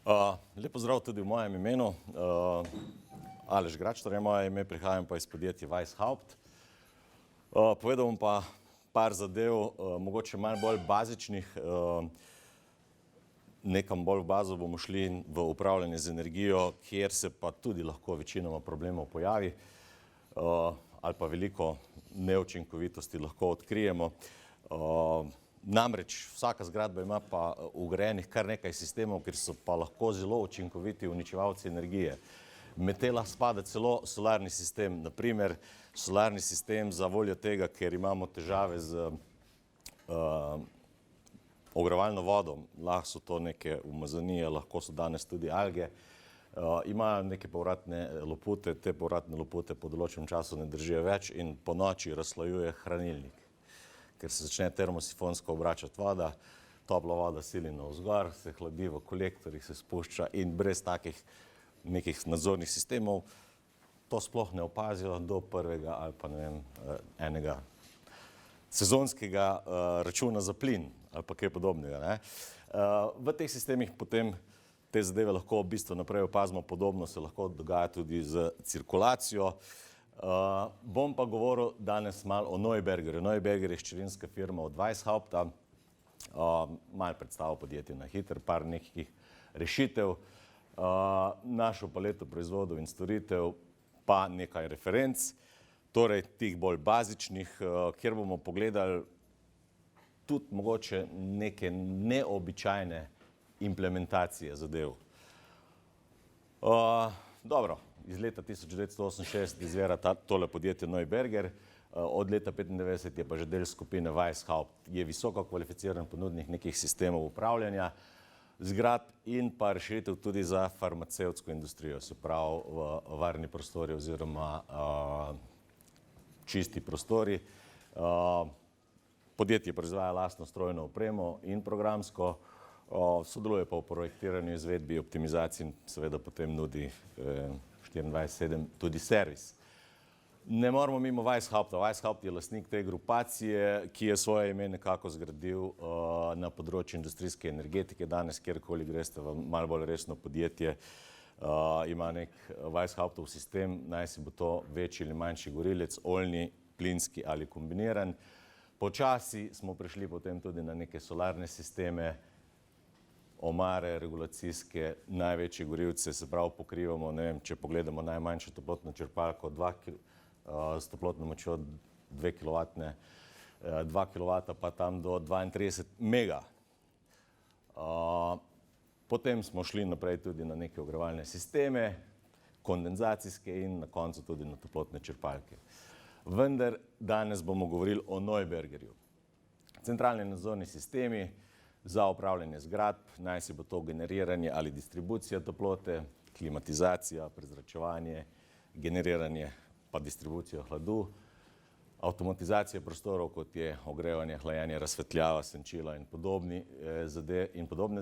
Lep pozdrav tudi v mojem imenu. Aleš Gračnar je moje ime, prihajam pa iz podjetja Weishaupt. Povedal bom pa par zadev, mogoče malo bolj bazičnih. Nekam bolj v bazo bomo šli v upravljanje z energijo, kjer se pa tudi lahko večinoma problemov pojavi ali pa veliko neučinkovitosti lahko odkrijemo. Namreč vsaka zgradba ima pa vgrajenih kar nekaj sistemov, kjer so pa lahko zelo učinkoviti uničevalci energije. Med te lahko spada celo solarni sistem. Naprimer, solarni sistem za voljo tega, ker imamo težave z ogrevalno vodo, lahko so to neke umazanije, lahko so danes tudi alge, imajo neke povratne lopute, te povratne lopute po določenem času ne držijo več in po noči razslojuje hranilnik, ker se začne termosifonsko obračati voda, topla voda sili navzgor, se hladi v kolektorjih, se spušča in brez takih nekih nadzornih sistemov to sploh ne opazijo do prvega ali pa ne vem, enega sezonskega računa za plin ali pa kaj podobnega, ne. V teh sistemih potem te zadeve lahko v bistvu naprej opazimo, podobno se lahko dogaja tudi z cirkulacijo. Bom pa govoril danes malo o Neubergerju. Neuberger je hčerinska firma od Weishaupta. Malo predstavil podjetje na hitro, par nekih rešitev. Našo paleto proizvodov in storitev pa nekaj referenc, torej tih bolj bazičnih, kjer bomo pogledali tudi mogoče neke neobičajne implementacije zadev. Dobro, iz leta 1968 izvira tole podjetje Neuberger, od leta 1995 je pa že del skupine Weishaupt, je visoko kvalificiran ponudnik nekih sistemov upravljanja zgradb in pa rešitev tudi za farmacevtsko industrijo, se pravi v varni prostori oziroma čisti prostori. Podjetje proizvaja lastno strojno opremo in programsko, sodeluje pa v projektiranju, izvedbi, optimizaciji in seveda potem nudi 24/7 tudi servis. Ne moramo mimo Weishaupta. Weishaupt je lastnik te grupacije, ki je svoje ime nekako zgradil na področju industrijske energetike. Danes, kjerkoli greste v malo bolj resno podjetje, ima nek Weishauptov sistem, naj si bo to večji ali manjši gorilec, oljni, plinski ali kombiniran. Počasi smo prišli potem tudi na neke solarne sisteme, omare, regulacijske, največje gorilce, se pravi pokrivamo, ne vem, če pogledamo najmanjšo toplotno črpalko, s toplotno močjo 2 kilovata pa tam do 32 mega. Potem smo šli naprej tudi na neke ogrevalne sisteme, kondenzacijske in na koncu tudi na toplotne črpalke. Vendar danes bomo govorili o Neubergerju. Centralni nadzorni sistemi za upravljanje zgradb, naj si bo to generiranje ali distribucija toplote, klimatizacija, prezračevanje, generiranje pa distribucijo hladu, avtomatizacija prostorov, kot je ogrevanje, hlajenje, razsvetljava, senčila in podobne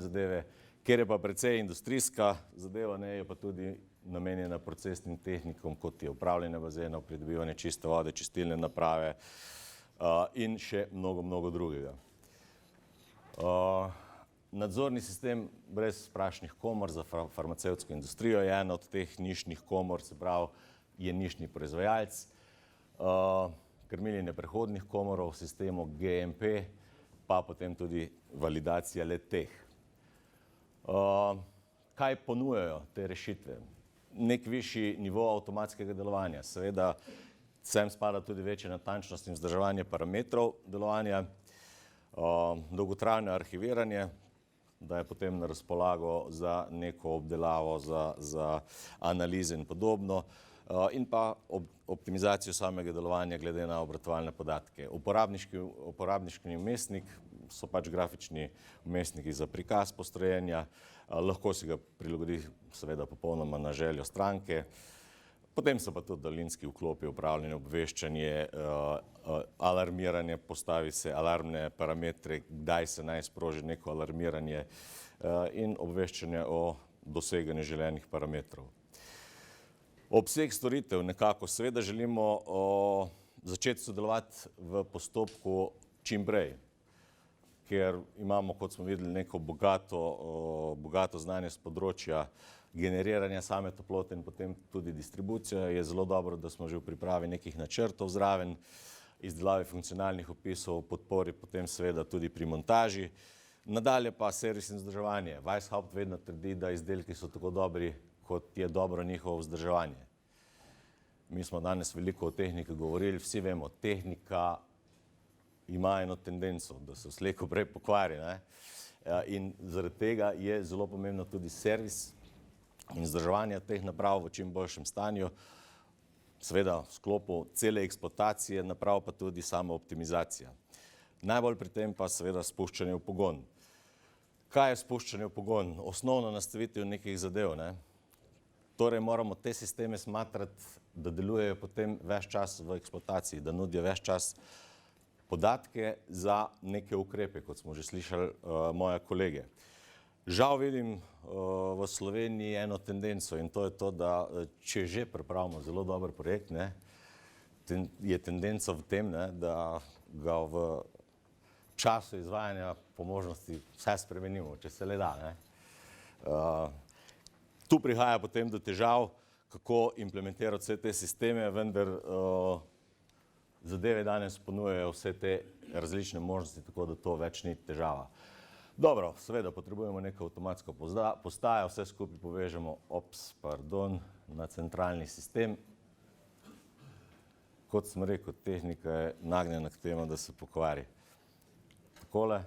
zadeve. Ker je pa precej industrijska zadeva, ne, je pa tudi namenjena procesnim tehnikom, kot je upravljanje bazenov, pridobivanje čiste vode, čistilne naprave in še mnogo drugega. Nadzorni sistem brez prašnih komor za farmacevtsko industrijo je ena od teh nišnih komor, se pravi, je nišni proizvajalec. Krmiljenje prehodnih komorov v sistemu GMP, pa potem tudi validacija le-teh. Kaj ponujajo te rešitve? Nek višji nivo avtomatskega delovanja. Seveda, sem spada tudi večja natančnost in vzdrževanje parametrov delovanja, dolgotrajno arhiviranje, da je potem na razpolago za neko obdelavo, za analize in podobno, in pa optimizacijo samega delovanja glede na obratovalne podatke. Uporabniški vmesnik so pač grafični vmesniki za prikaz postrojenja, lahko si ga prilagodi seveda popolnoma na željo stranke. Potem so pa tudi daljinski vklopi, upravljanje, obveščanje, alarmiranje, postavi se alarmne parametre, kdaj se naj sproži neko alarmiranje in obveščanje o doseganju želenih parametrov. Obseg storitev nekako, seveda želimo začeti sodelovati v postopku čim prej, ker imamo, kot smo videli, neko bogato znanje z področja generiranja same toplote in potem tudi distribucija. Je zelo dobro, da smo že v pripravi nekih načrtov zraven, izdelavi funkcionalnih opisov, podpori potem seveda tudi pri montaži. Nadalje pa servis in vzdrževanje. Weishaupt vedno trdi, da izdelki so tako dobri, kot je dobro njihovo vzdrževanje. Mi smo danes veliko o tehniki govorili, vsi vemo, tehnika ima eno tendenco, da se slej ko prej pokvari, ne? In zaradi tega je zelo pomembno tudi servis in vzdrževanje teh naprav v čim boljšem stanju, seveda v sklopu cele eksploatacije naprav pa tudi sama optimizacija. Najbolj pri tem pa seveda spuščanje v pogon. Kaj je spuščanje v pogon? Osnovno nastavitev nekih zadev, ne? Torej moramo te sisteme smatrati, da delujejo potem ves čas v eksploataciji, da nudijo ves čas podatke za neke ukrepe, kot smo že slišali moje kolege. Žal vidim v Sloveniji eno tendenco in to je to, da če že pripravimo zelo dober projekt, ne, je tendenca v tem, ne, da ga v času izvajanja po možnosti vse spremenimo, če se le da, ne. Tu prihaja potem do težav, kako implementirati vse te sisteme, vendar zadeve danes ponujajo vse te različne možnosti, tako da to več ni težava. Dobro, seveda potrebujemo neko avtomatsko postajo, vse skupaj povežemo na centralni sistem. Kot sem rekel, tehnika je nagnjena k temu, da se pokvari. Takole.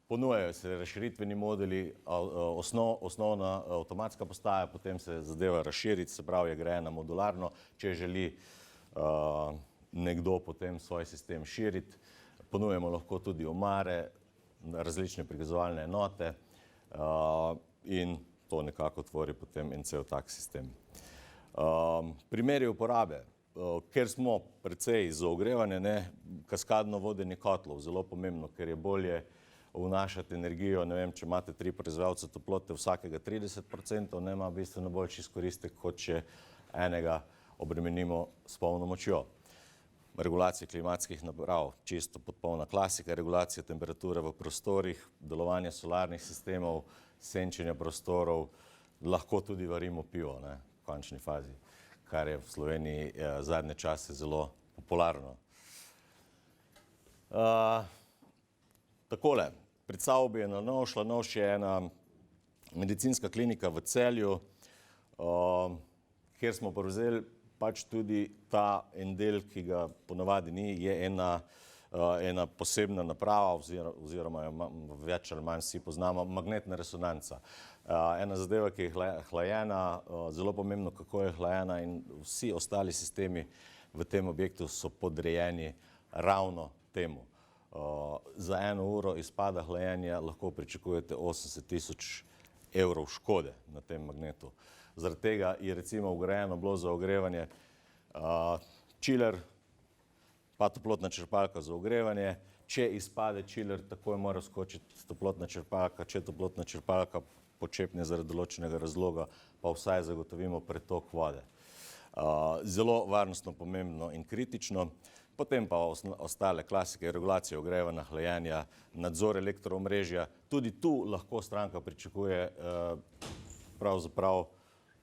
Ponujajo se razširitveni moduli, osnovna avtomatska postaja, potem se zadeva razširiti, se pravi, je grajena modularno, če želi nekdo potem svoj sistem širiti. Ponujemo lahko tudi omare, različne prikazovalne enote in to nekako tvori potem en cel tak sistem. Primeri uporabe. Ker smo precej za ogrevanje, ne, kaskadno vodenje kotlov, zelo pomembno, ker je bolje vnašati energijo, ne vem, če imate 3 proizvajalce toplote, vsakega 30%, ne, ima bistveno boljši izkoristek, kot če enega obremenimo s polno močjo. Regulacija klimatskih naprav, čisto popolna klasika, regulacija temperature v prostorih, delovanje solarnih sistemov, senčenja prostorov, lahko tudi varimo pivo, ne, v končni fazi, kar je v Sloveniji zadnje čase zelo popularno. Takole, pred sabo je Lanovš. Lanovš je ena medicinska klinika v Celju, kjer smo prevzeli pač tudi ta en del, ki ga ponavadi ni, je ena posebna naprava oziroma jo več ali manj vsi poznamo, magnetna resonanca. Ena zadeva, ki je hlajena, zelo pomembno, kako je hlajena in vsi ostali sistemi v tem objektu so podrejeni ravno temu. Za 1 uro izpada hlajenja lahko pričakujete 80 000 evrov škode na tem magnetu. Zaradi tega je recimo vgrajeno bilo za ogrevanje čiler, pa toplotna črpalka za ogrevanje. Če izpade čiler, takoj mora skočiti toplotna črpalka. Če toplotna črpalka počepne zaradi določenega razloga, pa vsaj zagotovimo pretok vode. Zelo varnostno pomembno in kritično. Potem pa ostale klasike, regulacije ogrevanja, hlajenja, nadzor elektroomrežja. Tudi tu lahko stranka pričakuje pravzaprav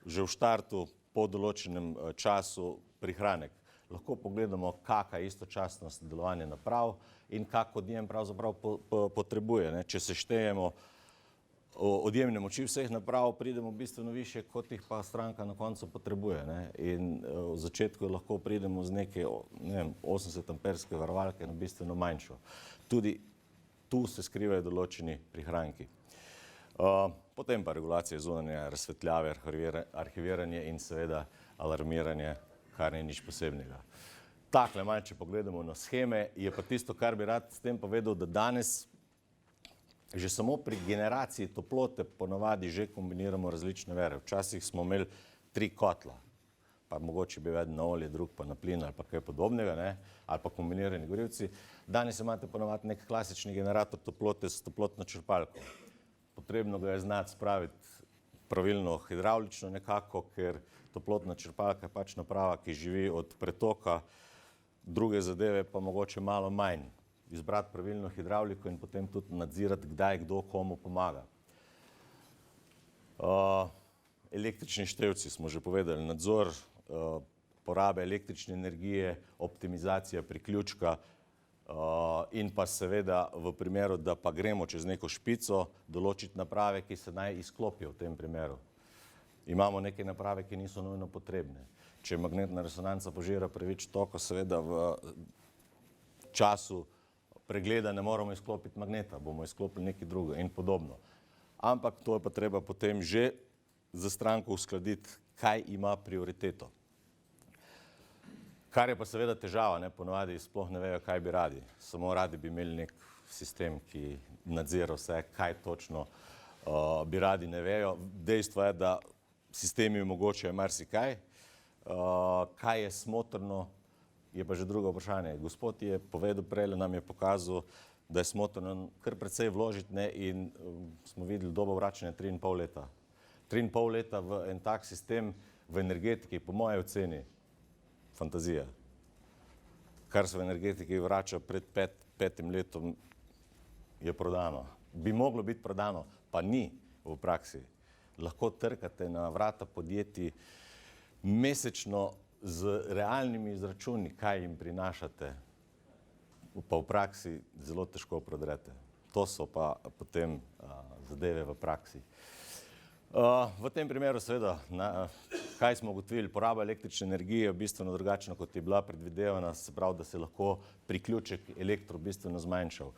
že v štartu po določenem času prihranek. Lahko pogledamo, kakšna je istočasnost delovanja naprav in kak odjem pravzaprav potrebuje. Če seštejemo odjemne moči vseh naprav, pridemo bistveno više, kot jih pa stranka na koncu potrebuje. In v začetku lahko pridemo z neke 80-amperske varovalke na bistveno manjšo. Tudi tu se skrivajo določeni prihranki. Potem pa regulacija zunanje razsvetljave, arhiviranje in seveda alarmiranje, kar ni nič posebnega. Takle malo, če pogledamo na sheme, je pa tisto, kar bi rad s tem povedal, da danes že samo pri generaciji toplote ponavadi že kombiniramo različne vere. Včasih smo imeli 3 kotla, pa mogoče bi eden na olje, drug pa na plin ali pa kaj podobnega, ne? Ali pa kombinirani gorivci. Danes imate ponavadi nek klasični generator toplote s toplotno črpalko. Potrebno ga je znati spraviti pravilno hidravlično nekako, ker toplotna črpalka je pač naprava, ki živi od pretoka, druge zadeve pa mogoče malo manj. izbrati pravilno hidravliko in potem tudi nadzirati, kdaj kdo komu pomaga. Električni števci smo že povedali, nadzor porabe električne energije, optimizacija priključka in pa seveda v primeru, da pa gremo čez neko špico, določiti naprave, ki se naj izklopijo v tem primeru. Imamo neke naprave, ki niso nujno potrebne. Če magnetna resonanca požira preveč toko, seveda v času pregleda ne moramo izklopiti magneta, bomo izklopili nekaj drugega in podobno. Ampak to je pa treba potem že za stranko uskladiti, kaj ima prioriteto. Kar je pa seveda težava, ponovadi sploh ne vejo, kaj bi radi. Samo radi bi imeli nek sistem, ki nadzira vse, kaj točno bi radi, ne vejo. Dejstvo je, da sistemi omogočajo marsikaj. Kaj je smotrno, je pa že drugo vprašanje. Gospod je povedal prej, nam je pokazal, da je smotrno kar precej vložiti in smo videli dobo vračanja 3,5 leta. 3,5 leta v en tak sistem v energetiki, po moje oceni, fantazija. Kar se v energetiki vrača pred petim letom, je prodano. Bi moglo biti prodano, pa ni v praksi. Lahko trkate na vrata podjetij mesečno z realnimi izračuni, kaj jim prinašate, pa v praksi zelo težko prodrete. To so pa potem zadeve v praksi. V tem primeru seveda, kaj smo ugotovili, poraba električne energije je bistveno drugačna, kot je bila predvidevana, se pravi, da se lahko priključek elektro bistveno zmanjšal.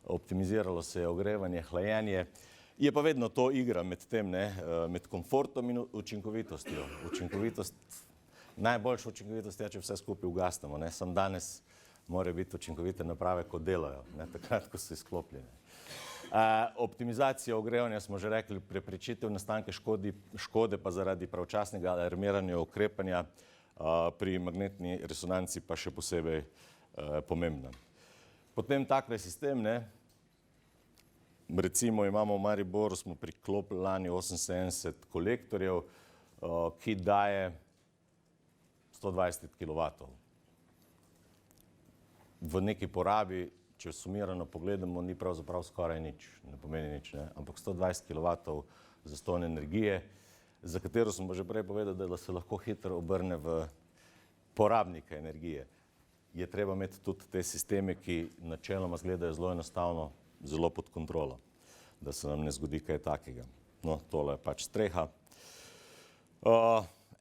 Optimiziralo se je ogrevanje, hlajenje. Je pa vedno to igra med tem, med komfortom in učinkovitostjo. Najboljša učinkovitost je, če vse skupaj ugasnemo. Samo danes morajo biti učinkovite naprave, ko delajo, takrat, ko so izklopljene. Optimizacija ogrevanja smo že rekli, preprečitev nastanke škode pa zaradi pravočasnega alarmiranja ukrepanja pri magnetni resonanci pa še posebej pomembna. Potem takle sistem, recimo imamo v Mariboru, smo priklopili lani 78 kolektorjev, ki daje 120 kilovatov. V neki porabi, če sumirano pogledamo, ni pravzaprav skoraj nič, ne pomeni nič, ampak 120 kilovatov zastonj energije, za katero smo že prej povedali, da se lahko hitro obrne v porabnika energije. Je treba imeti tudi te sisteme, ki načeloma izgledajo zelo enostavno, zelo pod kontrolo, da se nam ne zgodi kaj takega. No, tole je pač streha.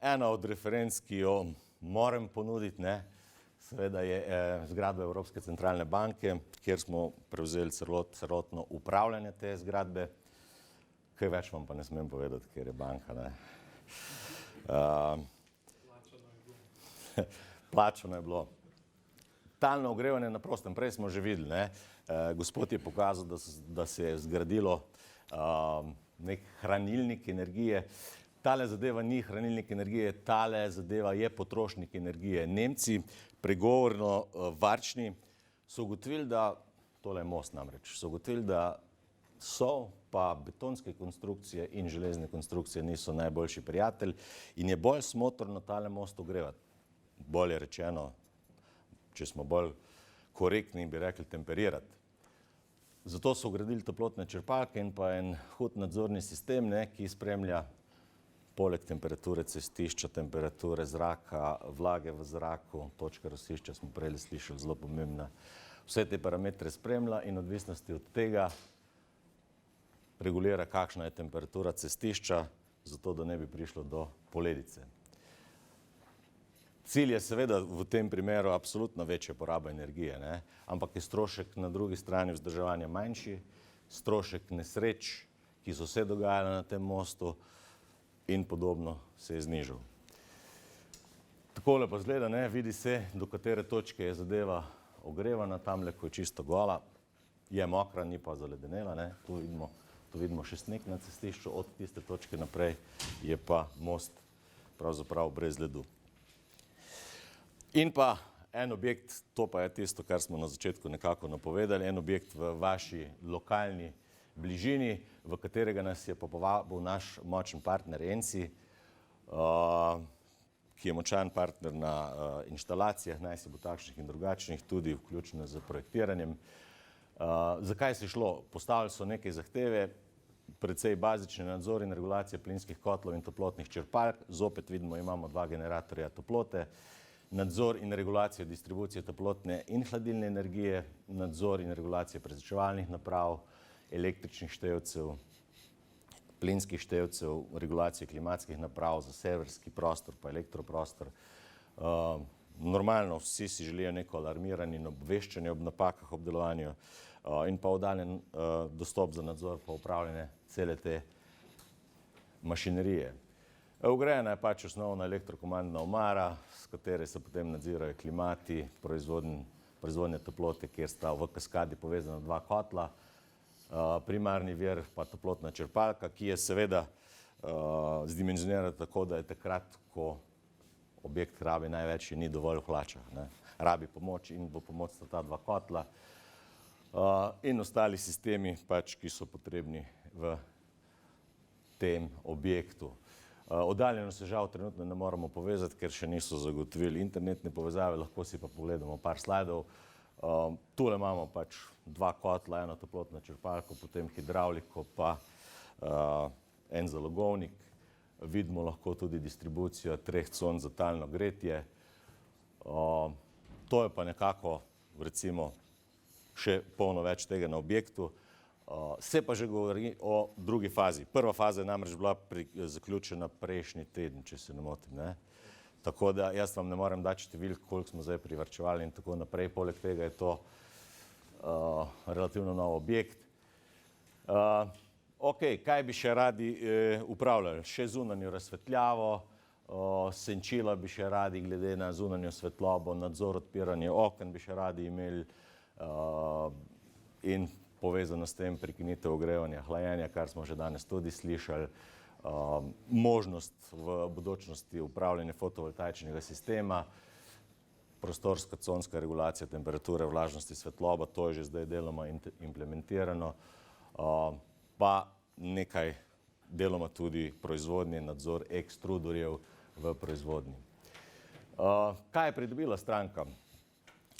Ena od referenc, ki jo moram ponuditi, seveda je zgradba Evropske centralne banke, kjer smo prevzeli celotno upravljanje te zgradbe. Kaj več vam pa ne smem povedati, ker je banka. Plačano je bilo. Talno ogrevanje na prostem, prej smo že videli. Gospod je pokazal, da se je zgradilo nek hranilnik energije. Tale zadeva ni hranilnik energije, tale zadeva je potrošnik energije. Nemci, pregovorno varčni, so ugotovili, da, tole je most namreč, so ugotovili, da sol pa betonske konstrukcije in železne konstrukcije niso najboljši prijatelj in je bolj smotrno tale most ogrevati. Bolje rečeno, če smo bolj korektni, bi rekli temperirati. Zato so ugradili toplotne črpalke in pa en hud nadzorni sistem, ki spremlja poleg temperature cestišča, temperature zraka, vlage v zraku, točka rosišča smo prej slišali, zelo pomembna. Vse te parametre spremlja in odvisnosti od tega regulira, kakšna je temperatura cestišča, zato da ne bi prišlo do poledice. Cilj je seveda v tem primeru absolutno večja poraba energije, ampak je strošek na drugi strani vzdrževanja manjši, strošek nesreč, ki so se dogajale na tem mostu, in podobno se je znižal. Takole pa zgleda, vidi se, do katere točke je zadeva ogrevana, tamle, ko je čisto gola, je mokra, ni pa zaledenela, tu vidimo še sneg na cestišču, od tiste točke naprej je pa most pravzaprav brez ledu. In pa en objekt, to pa je tisto, kar smo na začetku nekako napovedali, en objekt v vaši lokalni bližini, v katerega nas je povabil naš močen partner ENSI, ki je močan partner na inštalacijah, naj si bo takšnih in drugačnih, tudi vključeno z projektiranjem. Zakaj se je šlo? Postavili so neke zahteve, precej bazični nadzor in regulacija plinskih kotlov in toplotnih črpalk. Zopet vidimo, imamo dva generatorja toplote, nadzor in regulacijo distribucije toplotne in hladilne energije, nadzor in regulacija prezračevalnih naprav, električnih števcev, plinskih števcev, regulacije klimatskih naprav za serverski prostor pa elektroprostor. Normalno, vsi si želijo neko alarmiranje in obveščanje ob napakah, ob delovanju in pa oddaljen dostop za nadzor pa upravljanje cele te mašinerije. Vgrajena je pač osnovna elektrokomandna omara, s katere se potem nadzirajo klimati, proizvodnja toplote, kjer sta v kaskadi povezana dva kotla, primarni vir pa toplotna črpalka, ki je seveda zdimenzionirana tako, da je takrat, ko objekt rabi največ in ni dovolj v hlačah. Rabi pomoč in bo pomoč sta ta dva kotla in ostali sistemi, pač, ki so potrebni v tem objektu. Oddaljeno se žal trenutno ne moramo povezati, ker še niso zagotovili internetne povezave, lahko si pa pogledamo par slajdov. Tule imamo pač dva kotla, eno toplotno črpalko, potem hidravliko pa en zalogovnik. Vidimo lahko tudi distribucijo 3 con za talno gretje. To je pa nekako, recimo, še polno več tega na objektu. Se pa že govori o drugi fazi. Prva faza je namreč bila zaključena prejšnji teden, če se ne motim, ne? Tako da jaz vam ne morem dati številk, koliko smo zdaj privarčevali in tako naprej. Poleg tega je to relativno nov objekt. Ok, kaj bi še radi upravljali? Še zunanjo razsvetljavo, senčila bi še radi glede na zunanjo svetlobo, nadzor odpiranja oken bi še radi imeli in povezano s tem prekinitev ogrevanja, hlajenja, kar smo že danes tudi slišali, možnost v bodočnosti upravljanja fotovoltaičnega sistema, prostorska conska regulacija temperature, vlažnosti, svetloba, to je že zdaj deloma implementirano, pa nekaj deloma tudi proizvodnje, nadzor ekstrudorjev v proizvodnji. Kaj je pridobila stranka?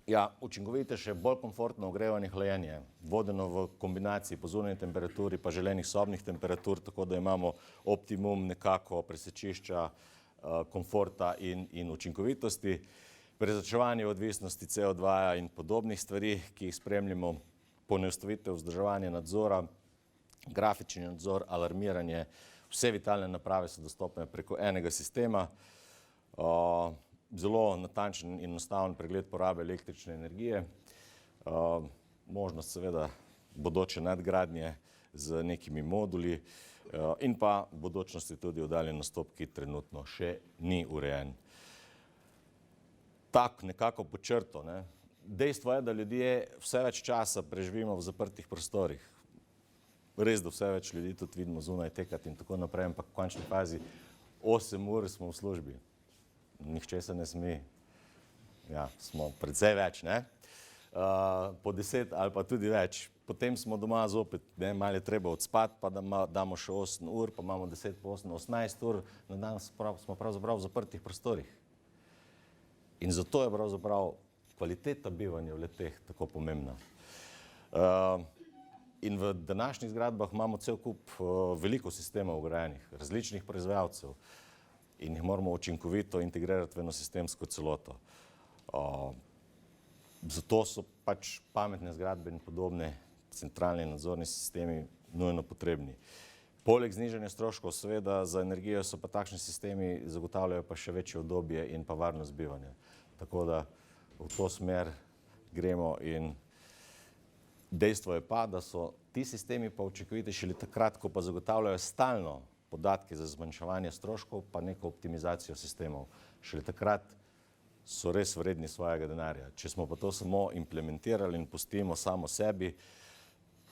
Ja, učinkovitejše, bolj komfortno ogrevanje, hlajenje, vodeno v kombinaciji po zunanji temperaturi pa želenih sobnih temperatur, tako da imamo optimum nekako presečišča komforta in učinkovitosti. Prezračevanje odvisnosti CO2 in podobnih stvari, ki jih spremljamo, poenostavitev vzdrževanja nadzora, grafični nadzor, alarmiranje, vse vitalne naprave so dostopne preko enega sistema. Zelo natančen in enostaven pregled porabe električne energije, možnost seveda bodoče nadgradnje z nekimi moduli in pa v bodočnosti tudi oddaljen nastop, ki trenutno še ni urejen. Tak nekako pod črto, ne. Dejstvo je, da ljudje vse več časa preživimo v zaprtih prostorih. Res, da vse več ljudi tudi vidimo zunaj tekati in tako naprej, ampak v končni fazi 8 ur smo v službi. Nihče se ne sme, ja, smo precej več, ne? Po 10 ali pa tudi več. Potem smo doma zopet, ne, malo je treba odspati, pa da damo še 8 ur, pa imamo 10 po 8, 18 ur, na dan smo pravzaprav v zaprtih prostorih. In zato je pravzaprav kvaliteta bivanja v leteh tako pomembna. In v današnjih zgradbah imamo cel kup veliko sistemov vgrajenih, različnih proizvajalcev in jih moramo učinkovito integrirati v eno sistemsko celoto. Zato so pač pametne zgradbe in podobne centralni nadzorni sistemi nujno potrebni. Poleg znižanja stroškov seveda za energijo so pa takšni sistemi zagotavljajo pa še večje udobje in pa varnost bivanja. Tako da v to smer gremo in dejstvo je pa, da so ti sistemi pa učinkoviti šele takrat, ko pa zagotavljajo stalno podatke za zmanjševanje stroškov pa neko optimizacijo sistemov. Šele takrat so res vredni svojega denarja. Če smo pa to samo implementirali in pustimo samo sebi,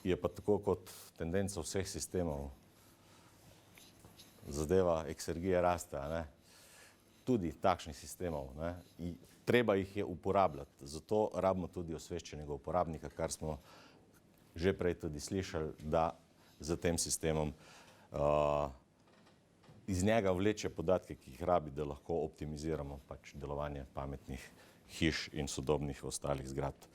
je pa tako kot tendenca vseh sistemov. Zadeva eksergija raste, ne? Tudi takšnih sistemov, ne? Treba jih je uporabljati. Zato rabimo tudi osveščenega uporabnika, kar smo že prej tudi slišali, da za tem sistemom iz njega vleče podatke, ki jih rabi, da lahko optimiziramo pač delovanje pametnih hiš in sodobnih ostalih zgradb.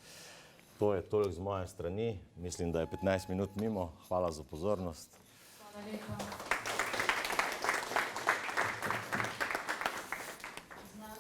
To je toliko z moje strani. Mislim, da je 15 minut mimo. Hvala za pozornost. Hvala lepa.